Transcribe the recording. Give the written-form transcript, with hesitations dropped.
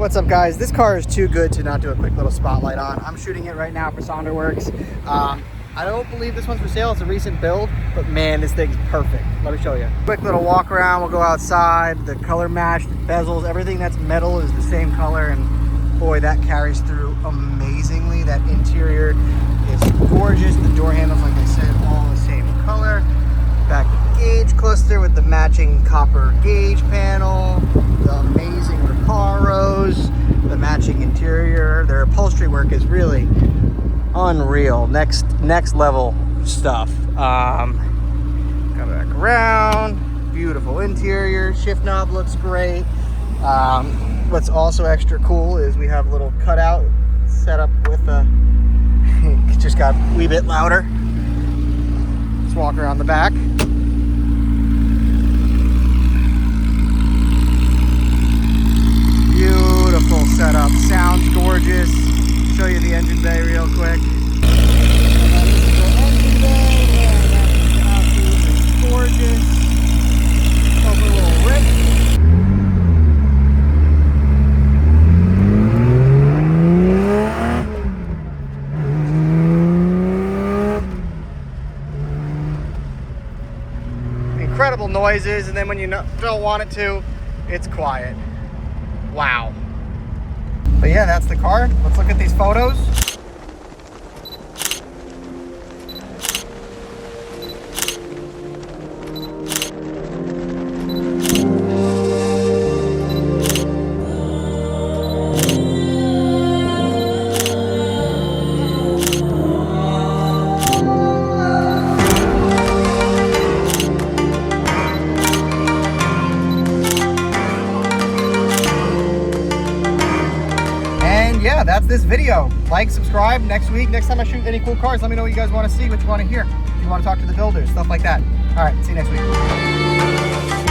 What's up, guys? This car is too good to not do a quick little spotlight on. I'm shooting it right now for Sonderwerks. I don't believe this one's for sale. It's a recent build, but man, this thing's perfect. Let me show you. Quick little walk around. We'll go outside. The color matched, the bezels, everything that's metal is the same color, and boy, that carries through amazingly. That interior is gorgeous. The door handles, like I said, all the same color. Back gauge cluster with the matching copper gauge panel, the amazing reparos, the matching interior. Their upholstery work is really unreal. Next level stuff. Come back around. Beautiful interior. Shift knob looks great. What's also extra cool is we have a little cutout set up with a it just got a wee bit louder. Let's walk around the back. Beautiful setup. Sounds gorgeous. Show you the engine bay real quick. This is the engine bay. Yeah, that's absolutely gorgeous. Over a little rip. Incredible noises, and then when you don't want it to, it's quiet. Wow. But yeah, that's the car. Let's look at these photos. Yeah, that's this video. Like, subscribe. Next time I shoot any cool cars, let me know what you guys want to see, what you want to hear. If you want to talk to the builders, stuff like that. All right, see you next week.